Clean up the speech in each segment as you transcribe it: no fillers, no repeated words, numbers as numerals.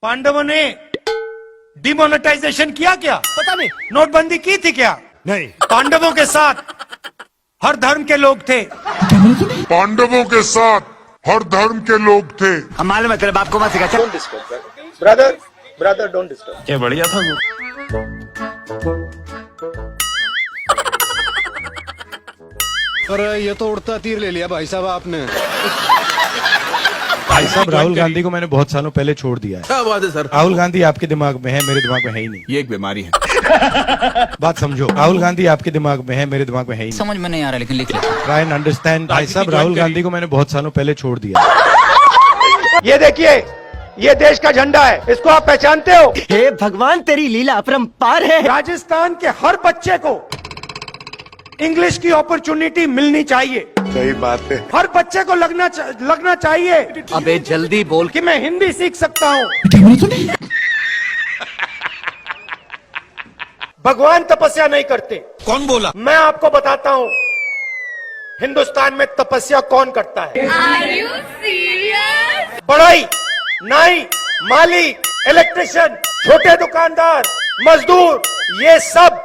पांडवों ने डिमोनेटाइजेशन किया क्या? पता नहीं। नोटबंदी की थी क्या? नहीं। पांडवों के साथ हर धर्म के लोग थे। पांडवों के साथ हर धर्म के लोग थे। हम मालूम है तेरे बाप को मत सिखा। Don't disturb, brother, don't disturb. क्या बढ़िया था वो। पर ये तो उड़ता तीर ले लिया भाई साहब आपने। भाई साहब, राहुल गांधी को मैंने बहुत सालों पहले छोड़ दिया है। क्या बात है सर। राहुल गांधी आपके दिमाग में है, मेरे दिमाग में है ही नहीं। ये एक बीमारी है। बात समझो, राहुल गांधी आपके दिमाग में है, मेरे दिमाग में है ही नहीं। समझ में नहीं आ रहा, लेकिन लिख ले। Try and understand. भाई साहब, राहुल गांधी को मैंने बहुत सालों पहले छोड़ दिया। ये देखिए, ये देश का झंडा है, इसको आप पहचानते हो? हे भगवान, तेरी लीला अपरंपार है। राजस्थान के हर बच्चे को इंग्लिश की अपॉर्चुनिटी मिलनी चाहिए। सही बात है। हर बच्चे को लगना चाहिए अबे जल्दी बोल। कि मैं हिंदी सीख सकता हूँ। भगवान तपस्या नहीं करते। कौन बोला? मैं आपको बताता हूँ हिंदुस्तान में तपस्या कौन करता है। Are you serious? बढ़ई, नाई, माली, इलेक्ट्रिशियन, छोटे दुकानदार, मजदूर, ये सब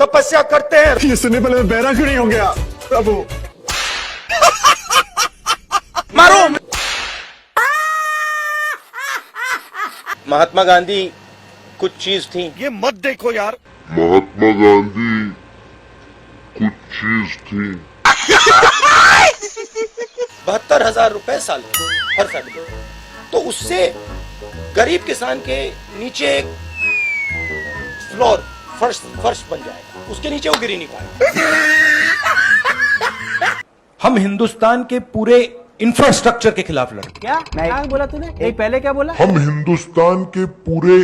तपस्या करते हैं। ये सुनने पहले मैं बहरा क्यों नहीं हो गया प्रभु। मारो। महात्मा गांधी कुछ चीज थी। ये मत देखो यार। महात्मा गांधी कुछ चीज थी। 72,000 रुपए साल हर साल। तो उससे गरीब किसान के नीचे एक फ्लोर फर्श बन जाएगा, उसके नीचे वो गिर ही नहीं पाएगा। हम हिंदुस्तान के पूरे इंफ्रास्ट्रक्चर के खिलाफ लड़े। क्या बोला तूने? एक पहले क्या बोला? हम हिंदुस्तान के पूरे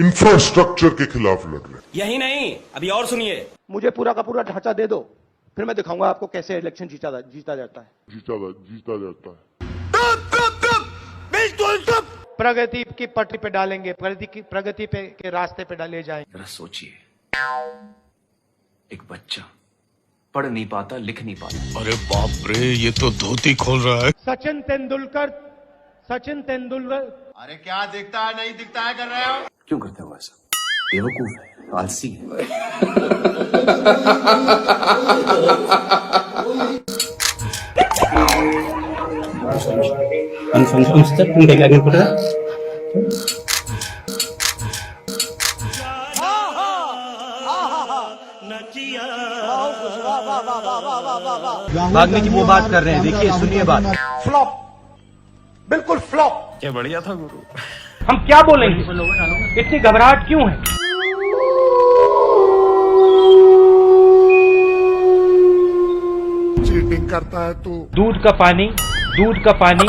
इंफ्रास्ट्रक्चर के खिलाफ लड़ रहे हैं। यही नहीं, अभी और सुनिए। मुझे पूरा का पूरा ढांचा दे दो, फिर मैं दिखाऊंगा आपको कैसे इलेक्शन जीता जाता है। जीता जाता है। प्रगति की पटरी पे डालेंगे, प्रगति के रास्ते पे डाले जाएंगे। जरा सोचिए, एक बच्चा पढ़ नहीं पाता, लिख नहीं पाता। अरे बाप रे, ये तो धोती खोल रहा है। सचिन तेंदुलकर। अरे क्या दिखता है, नहीं दिखता है, कर रहे हो? क्यों करते हो ऐसा? बेवकूफ है, आलसी है। भागने की वो बात कर रहे हैं, देखिए सुनिए बात। फ्लॉप, बिल्कुल फ्लॉप। क्या बढ़िया था गुरु। हम क्या बोलेंगे? इतनी घबराहट क्यों है? चीटिंग करता है तू। दूध का पानी।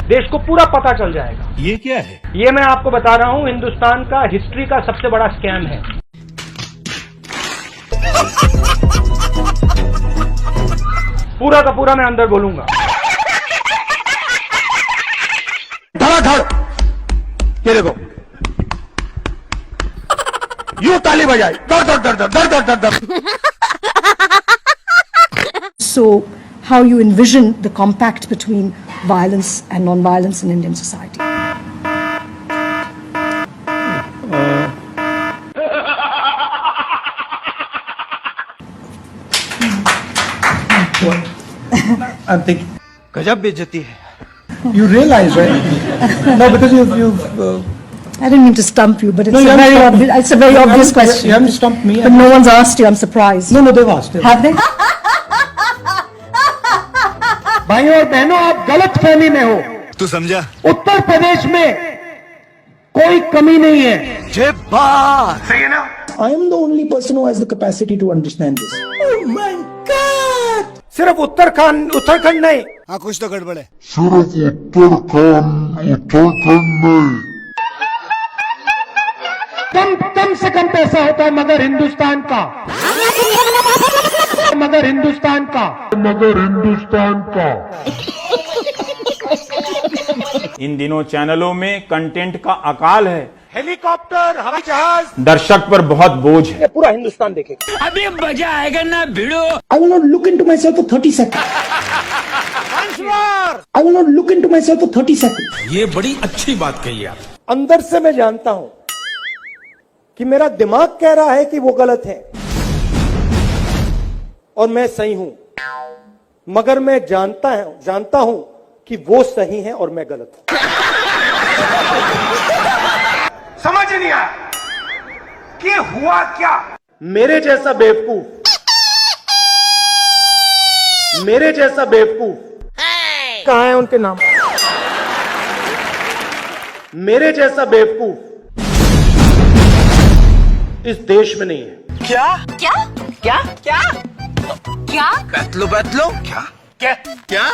देश को पूरा पता चल जाएगा। ये क्या है? ये मैं आपको बता रहा हूं, हिंदुस्तान का हिस्ट्री का सबसे बड़ा स्कैम है। पूरा का पूरा मैं अंदर बोलूंगा। धड़ाधड़, ये देखो, यूं ताली बजाई, दर दर दर दर दर दर दर। So, how you envision the compact between violence and non-violence in Indian society? I'm thinking. गजब बेइज्जती है। You realize, right? No, because you've I didn't mean to stump you, but it's No, you a very haven't obvious. It's a very obvious question. You haven't stumped me. But no one's asked you. I'm surprised. No, they've asked. Have they? भाइयों और बहनों, आप गलत फहमी में हो। तू समझा? उत्तर प्रदेश में कोई कमी नहीं है। जय बात। सही है ना? I am the only person who has the capacity to understand this. Oh my God! सिर्फ उत्तराखंड नहीं। हाँ, कुछ तो गड़बड़ है। सिर्फ उत्तराखंड में कम से कम पैसा होता है मगर हिंदुस्तान का। इन दिनों चैनलों में कंटेंट का अकाल है। हेलीकॉप्टर, हवाई जहाज, दर्शक पर बहुत बोझ है। पूरा हिंदुस्तान देखेगा। अभी मजा आएगा ना भिड़ो। I will not look into myself for 30 seconds. I will not look into myself for 30 seconds. ये बड़ी अच्छी बात कही आप। अंदर से मैं जानता हूं कि मेरा दिमाग कह रहा है कि वो गलत है और मैं सही हूं, मगर मैं जानता हूं कि वो सही है और मैं गलत हूं। समझ नहीं आया कि हुआ क्या। मेरे जैसा बेवकूफ कहां है उनके नाम? मेरे जैसा बेवकूफ इस देश में नहीं है। क्या क्या क्या क्या क्या बैतलो क्या क्या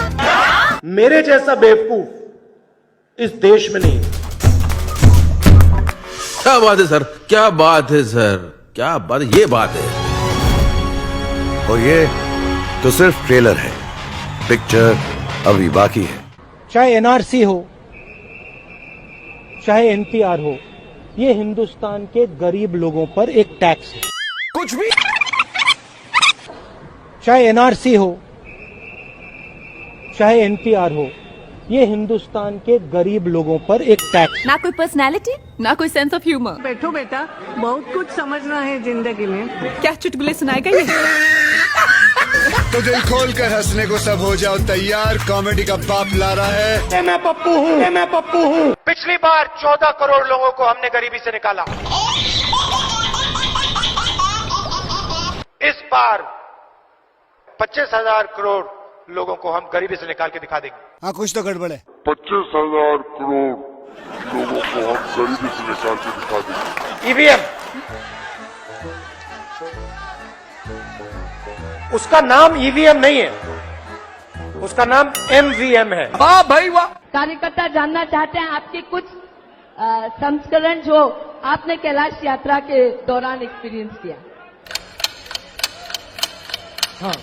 मेरे जैसा बेवकूफ इस देश में नहीं है। क्या बात है सर, क्या बात है सर, क्या बात है, ये बात है। और ये तो सिर्फ ट्रेलर है, पिक्चर अभी बाकी है। चाहे एनआरसी हो, चाहे एनपीआर हो, ये हिंदुस्तान के गरीब लोगों पर एक टैक्स है। कुछ भी। चाहे एनआरसी हो, चाहे एनपीआर हो, ये हिंदुस्तान के गरीब लोगों पर एक टैक्स। ना कोई पर्सनालिटी, ना कोई सेंस ऑफ ह्यूमर। बैठो बेटा, बहुत कुछ समझना है जिंदगी में। क्या चुटकुले सुनाएगा ये? तो दिल खोल कर हंसने को सब हो जाओ तैयार, कॉमेडी का बाप ला रहा है। मैं पप्पू हूँ। पिछली बार 14 करोड़ लोगों को हमने गरीबी से निकाला। इस बार 25,000 करोड़ लोगों को हम गरीबी से निकाल के दिखा देंगे। हाँ, कुछ तो गड़बड़ है। 25,000 करोड़ लोगों को हम गरीबी से निकाल के दिखा देंगे। ईवीएम, उसका नाम ईवीएम नहीं है, उसका नाम एमवीएम है। वाह भाई वाह। कार्यकर्ता जानना चाहते हैं आपके कुछ संस्करण जो आपने कैलाश यात्रा के दौरान एक्सपीरियंस किया। हाँ,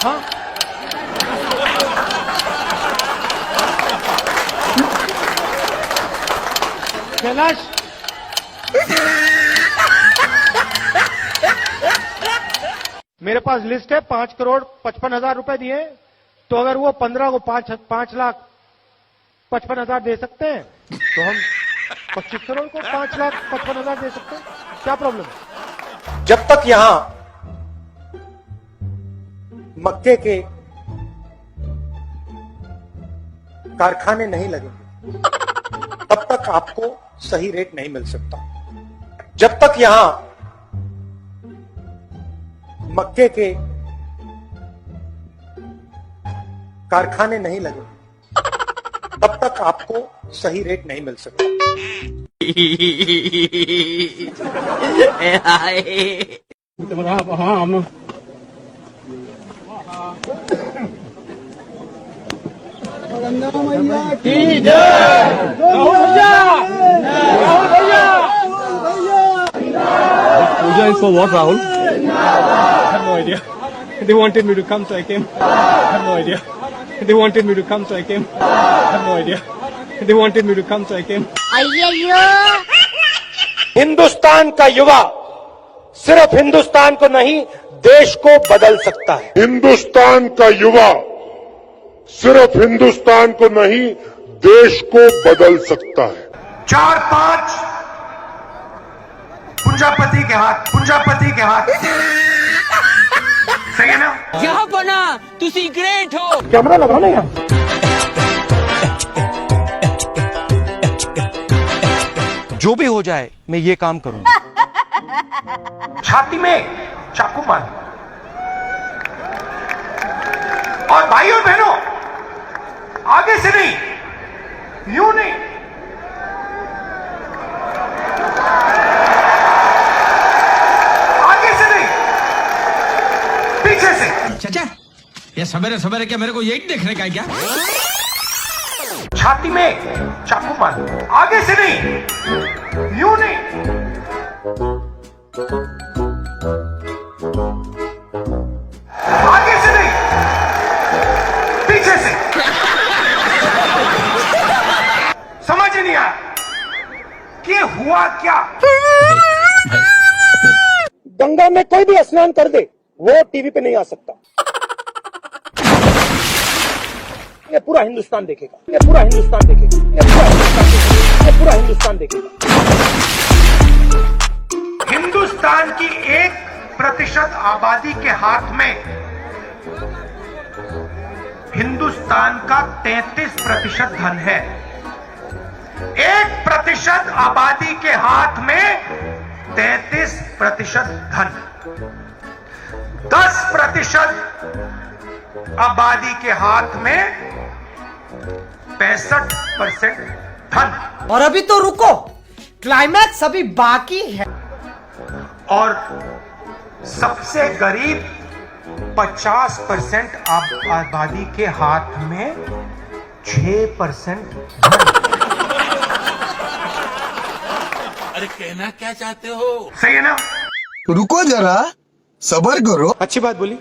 हाँ, कैलाश, मेरे पास लिस्ट है। 5,55,000 रुपए दिए, तो अगर वो 15 को 5,55,000 दे सकते हैं, तो हम 25 करोड़ को 5,55,000 दे सकते हैं। क्या प्रॉब्लम है? जब तक यहां मक्के के कारखाने नहीं लगेंगे, तब तक आपको सही रेट नहीं मिल सकता। जब तक यहां मक्के के कारखाने नहीं लगेंगे, तब तक आपको सही रेट नहीं मिल सकता। Puja is for what, Rahul? I have no idea. They wanted me to come, so I came. I have no idea. They wanted me to come, so I came. I have no idea. They wanted me to come, so I came. Hindustan का युवा सिर्फ हिंदुस्तान को नहीं, देश को बदल सकता है। हिंदुस्तान का युवा सिर्फ हिंदुस्तान को नहीं, देश को बदल सकता है। 4-5 पुंजापति के हाथ सही है ना? यहाँ बना तुसी ग्रेट हो। कैमरा लगा ना यहाँ। जो भी हो जाए, मैं ये काम करूंगा। छाती में चाकू मार, और भाई और बहनों, आगे से नहीं, यूं नहीं, आगे से नहीं, पीछे से। चाचा, ये सवेरे सवेरे क्या मेरे को यही देखने का है क्या? छाती में चाकू मार, आगे से नहीं, यूं नहीं, आगे से नहीं, पीछे से। समझ नहीं आया कि हुआ क्या? में कोई भी स्नान कर दे, वो टीवी पे नहीं आ सकता। ये पूरा हिंदुस्तान देखेगा, ये पूरा हिंदुस्तान देखेगा, ये पूरा हिंदुस्तान देखेगा, ये पूरा हिंदुस्तान देखेगा। हिंदुस्तान की 1% आबादी के हाथ में हिंदुस्तान का 33% धन है। 1% आबादी के हाथ में 33% धन, 10% आबादी के हाथ में 65% धन। और अभी तो रुको, क्लाइमैक्स अभी बाकी है। और सबसे गरीब 50% आबादी के हाथ में 6% अरे कहना क्या चाहते हो? सही है ना? रुको जरा, सबर करो। अच्छी बात बोली,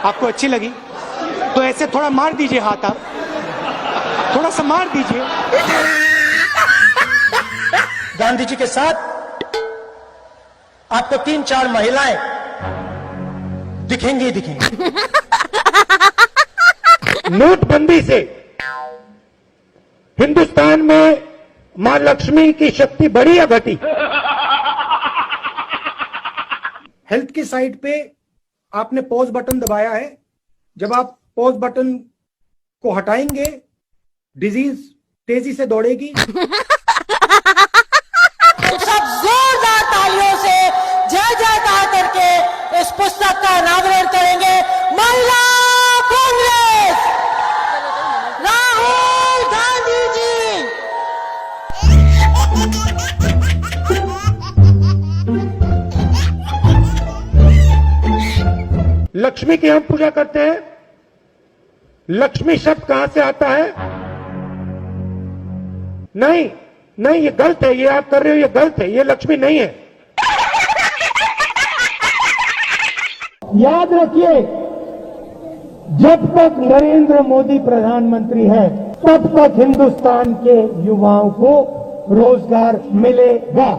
आपको अच्छी लगी तो ऐसे थोड़ा मार दीजिए हाथ, आप थोड़ा सा मार दीजिए। गांधी जी के साथ आपको 3-4 महिलाएं दिखेंगी ही दिखेंगी। नोटबंदी से हिंदुस्तान में मां लक्ष्मी की शक्ति बढ़ी या घटी? हेल्थ की साइड पे आपने पॉज बटन दबाया है। जब आप पॉज बटन को हटाएंगे, डिजीज तेजी से दौड़ेगी। सब जोरदार तालियों से जय जयकार करके इस पुस्तक का अनावरण करेंगे। महिला कांग्रेस, राहुल गांधी जी। लक्ष्मी की हम पूजा करते हैं। लक्ष्मी शब्द कहां से आता है? नहीं नहीं, ये गलत है, ये आप कर रहे हो, ये गलत है, ये लक्ष्मी नहीं है। याद रखिए, जब तक नरेंद्र मोदी प्रधानमंत्री है, तब तक हिंदुस्तान के युवाओं को रोजगार मिलेगा।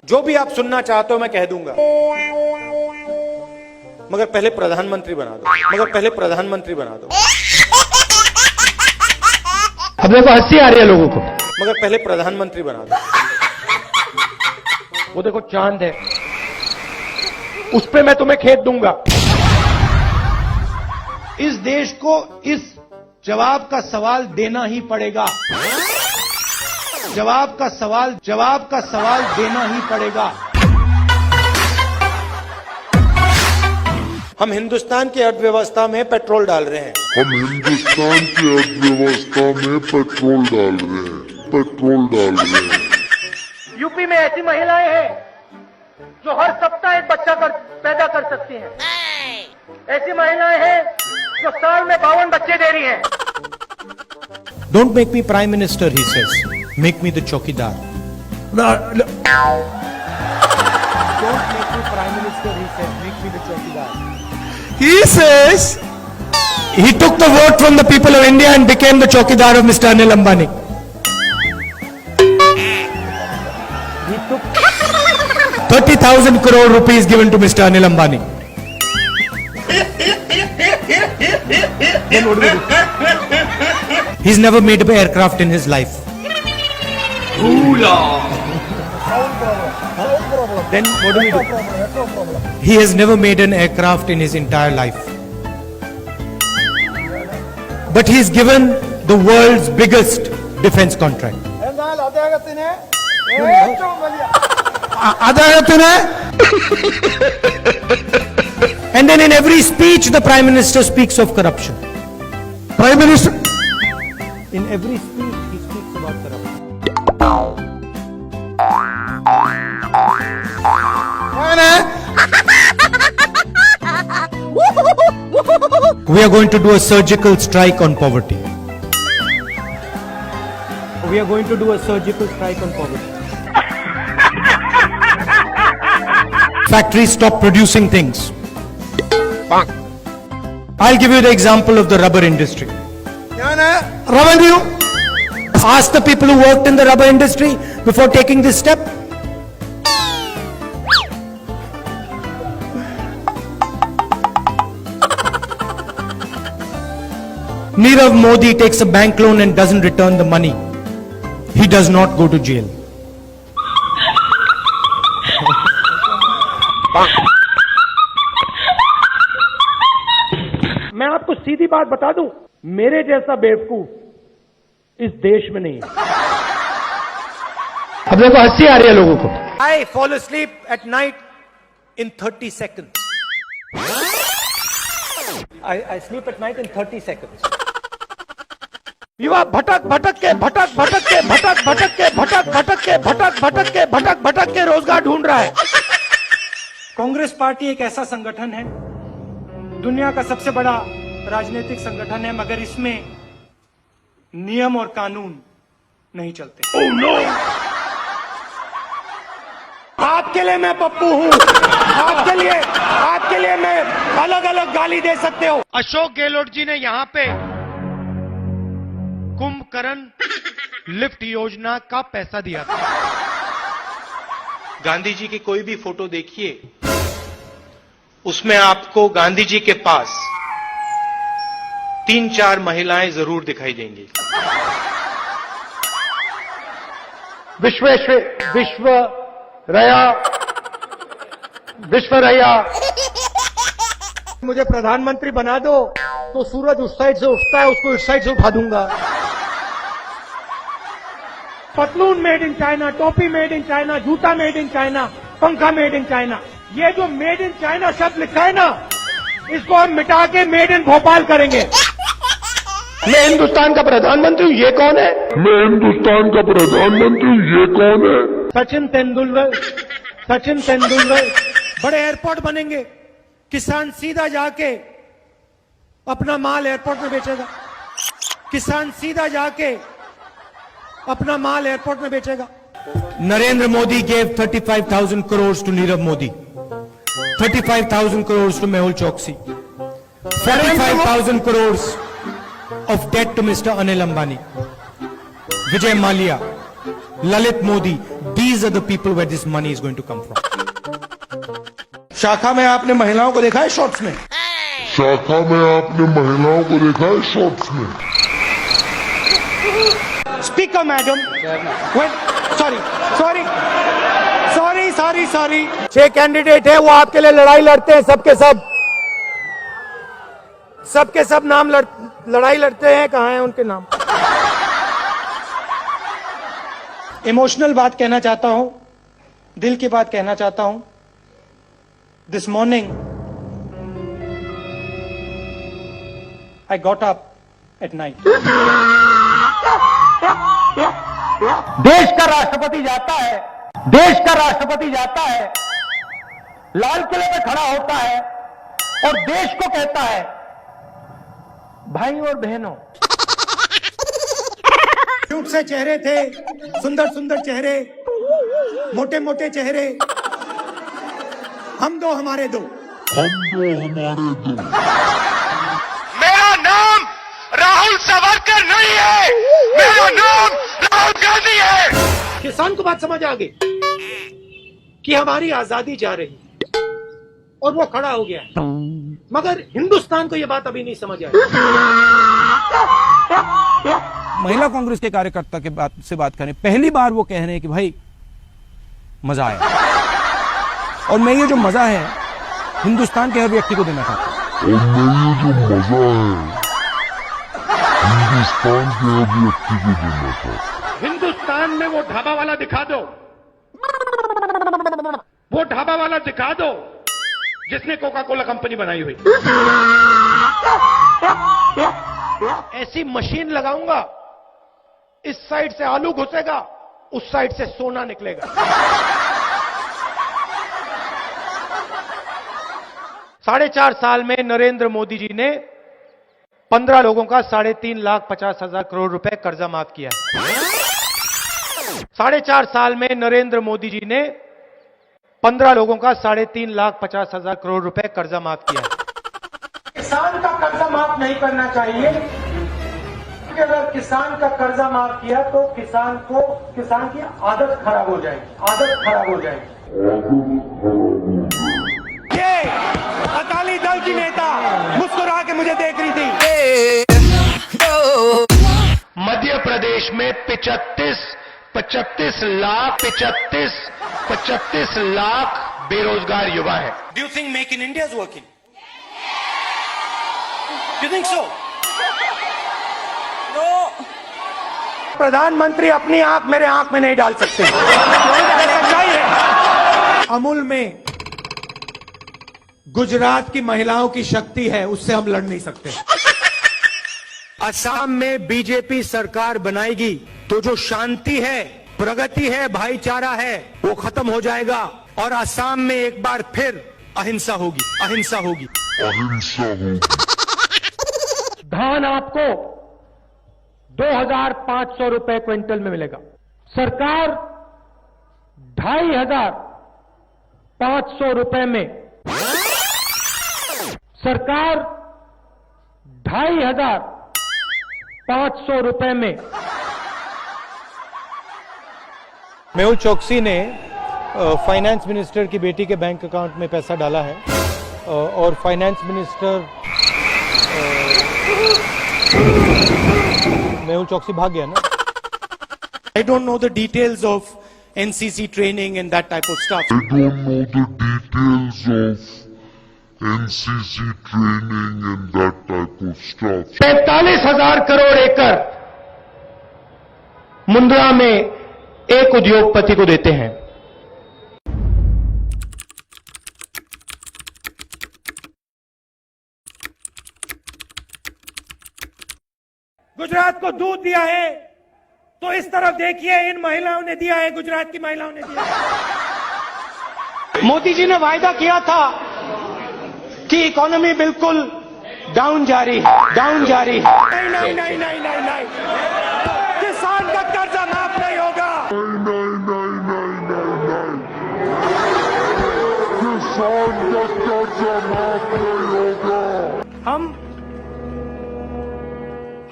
जो भी आप सुनना चाहते हो मैं कह दूंगा, मगर पहले प्रधानमंत्री बना दो, मगर पहले प्रधानमंत्री बना दो। अब देखो हंसी आ रही है लोगों को, मगर पहले प्रधानमंत्री बना दो। वो देखो चांद है, उस पे मैं तुम्हें खेत दूंगा। इस देश को इस जवाब का सवाल देना ही पड़ेगा। जवाब का सवाल देना ही पड़ेगा। हम हिंदुस्तान की अर्थव्यवस्था में पेट्रोल डाल रहे हैं। हम हिंदुस्तान की अर्थव्यवस्था में पेट्रोल डाल रहे हैं। यूपी में ऐसी महिलाएं हैं जो हर सप्ताह एक बच्चा पैदा कर सकती हैं। ऐसी महिलाएं हैं जो साल में 52 बच्चे दे रही हैं। Don't make me prime minister, he says. Make me the chokidar. Don't make me prime minister, he said. Make me the chokidar. He says he took the vote from the people of India and became the chokidar of Mr. Anil Ambani. He took 30,000 crore rupees given to Mr. Anil Ambani. then what do we do? He's never made an aircraft in his life. Then what do we do? He has never made an aircraft in his entire life. But he's given the world's biggest defense contract. And then in every speech the Prime Minister speaks of corruption. Prime Minister, in every speech he speaks about corruption. We are going to do a surgical strike on poverty. We are going to do a surgical strike on poverty. Factories stop producing things. I'll give you the example of the rubber industry. Revenue asked the people who worked in the rubber industry before taking this step? Nirav Modi takes a bank loan and doesn't return the money. He does not go to jail. मैं आपको सीधी बात बता दूं, मेरे जैसा बेवकूफ इस देश में नहीं है। अब देखो हंसी आ रही है लोगों को। I fall asleep at night in 30 seconds. I sleep at night in 30 seconds. युवा भटक भटक के भटक के रोजगार ढूंढ रहा है। कांग्रेस पार्टी एक ऐसा संगठन है, दुनिया का सबसे बड़ा राजनीतिक संगठन है, मगर इसमें नियम और कानून नहीं चलते। Oh, no! आपके लिए मैं पप्पू हूं, आपके लिए मैं अलग अलग गाली दे सकते हो। अशोक गहलोत जी ने यहां पे कुंभकर्ण लिफ्ट योजना का पैसा दिया था। गांधी जी की कोई भी फोटो देखिए, उसमें आपको गांधी जी के पास 3-4 महिलाएं जरूर दिखाई देंगी। विश्वरया मुझे प्रधानमंत्री बना दो तो सूरज उस साइड से उठता है, उसको इस साइड से उठा दूंगा। पतलून मेड इन चाइना, टोपी मेड इन चाइना, जूता मेड इन चाइना, पंखा मेड इन चाइना। ये जो मेड इन चाइना शब्द लिखा है ना, इसको हम मिटा के मेड इन भोपाल करेंगे। मैं हिंदुस्तान का प्रधानमंत्री हूं, ये कौन है? मैं हिंदुस्तान का प्रधानमंत्री हूं, ये कौन है? सचिन तेंदुलकर। बड़े एयरपोर्ट बनेंगे, किसान सीधा जाके अपना माल एयरपोर्ट में बेचेगा। Narendra Modi gave 35,000 crores to Nirav Modi, 35,000 crores to Mehul Choksi, 45,000 crores of debt to Mr. Anil Ambani, Vijay Mallya, Lalit Modi. These are the people where this money is going to come from. शाखा में आपने महिलाओं को देखा है shorts में? Speaker madam, sorry 6 candidate है, वो आपके लिए लड़ाई लड़ते हैं, सबके सब नाम लड़ाई लड़ते हैं। कहां है उनके नाम? इमोशनल बात कहना चाहता हूं, दिल की बात कहना चाहता हूं। This morning I got up at night. देश का राष्ट्रपति जाता है, लाल किले में खड़ा होता है और देश को कहता है, भाई और बहनों। क्यूट से चेहरे थे, सुंदर चेहरे, मोटे चेहरे, हम दो हमारे दो। मेरा नाम राहुल सावरकर नहीं है, मेरा नाम राहुल गांधी है। किसान को बात समझ आ गई कि हमारी आजादी जा रही है और वो खड़ा हो गया है, मगर हिंदुस्तान को ये बात अभी नहीं समझ आई। महिला कांग्रेस के कार्यकर्ता के से बात करें, पहली बार वो कह रहे हैं कि भाई मजा आया, और मैं ये जो मजा है हिंदुस्तान के हर व्यक्ति को देना चाहता हूं। हिंदुस्तान में वो ढाबा वाला दिखा दो जिसने कोका कोला कंपनी बनाई हुई। ऐसी मशीन लगाऊंगा, इस साइड से आलू घुसेगा, उस साइड से सोना निकलेगा। 4.5 साल में नरेंद्र मोदी जी ने 15 लोगों का 3,50,000 करोड़ रुपए कर्जा माफ किया है। 4.5 साल में नरेंद्र मोदी जी ने 15 लोगों का 3,50,000 करोड़ रुपए कर्जा माफ किया है। किसान का कर्जा माफ नहीं करना चाहिए, कि अगर किसान का कर्जा माफ किया तो किसान की आदत खराब हो जाएगी। ये अकाली दल की नेता मुस्कुरा के मुझे देख रही थी। मध्य प्रदेश में 35 लाख बेरोजगार युवा है। Do you think make in India is working? You think so? प्रधानमंत्री अपनी आंख मेरे आंख में नहीं डाल सकते। सच्चाई है। अमूल में गुजरात की महिलाओं की शक्ति है, उससे हम लड़ नहीं सकते। असम में बीजेपी सरकार बनाएगी तो जो शांति है, प्रगति है, भाईचारा है, वो खत्म हो जाएगा और असम में एक बार फिर अहिंसा होगी। धान आपको 2,500 रुपए क्विंटल में मिलेगा। सरकार 2,500 रुपए में, सरकार 2,500 रुपए में। मेहुल चौकसी ने फाइनेंस मिनिस्टर की बेटी के बैंक अकाउंट में पैसा डाला है और फाइनेंस मिनिस्टर मेहुल चौकसी भाग गया ना। I don't know the details of NCC training and that type of stuff. 45,000 crore एकड़ मुंद्रा में एक उद्योगपति को देते हैं। गुजरात को दूध दिया है तो इस तरफ देखिए, इन महिलाओं ने दिया है, गुजरात की महिलाओं ने दिया है। मोदी जी ने वायदा किया था कि इकोनॉमी बिल्कुल डाउन जा रही है। नहीं, किसान का कर्जा माफ नहीं होगा। किसान का कर्जा माफ नहीं होगा। हम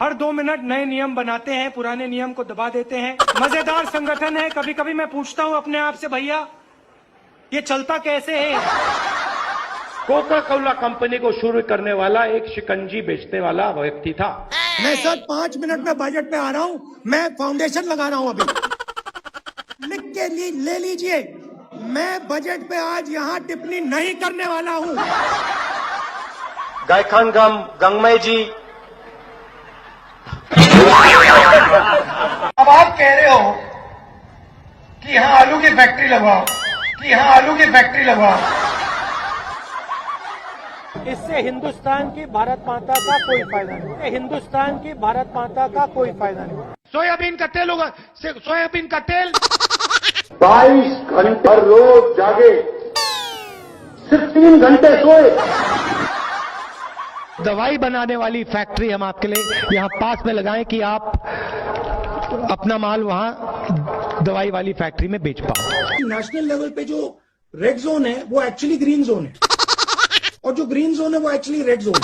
हर 2 मिनट नए नियम बनाते हैं, पुराने नियम को दबा देते हैं। मजेदार संगठन है। कभी कभी मैं पूछता हूं अपने आप से, भैया ये चलता कैसे है? कोका कोला कंपनी को शुरू करने वाला एक शिकंजी बेचने वाला व्यक्ति था। मैं सर 5 मिनट में बजट में आ रहा हूं, मैं फाउंडेशन लगा रहा हूं अभी। लिख के ले लीजिए, मैं बजट पे आज यहां टिप्पणी नहीं करने वाला हूं। गायखान गंगमय जी, अब आप कह रहे हो कि यहां आलू की फैक्ट्री लगवाओ, इससे हिंदुस्तान की भारत माता का कोई फायदा नहीं। सोयाबीन का तेल होगा, सोयाबीन का तेल 22 घंटे रोज जागे, सिर्फ 3 घंटे सोए। दवाई बनाने वाली फैक्ट्री हम आपके लिए यहाँ पास में लगाएं कि आप अपना माल वहाँ दवाई वाली फैक्ट्री में बेच पाओ। नेशनल लेवल पे जो रेड जोन है वो एक्चुअली ग्रीन जोन है और जो ग्रीन जोन है वो एक्चुअली रेड जोन है।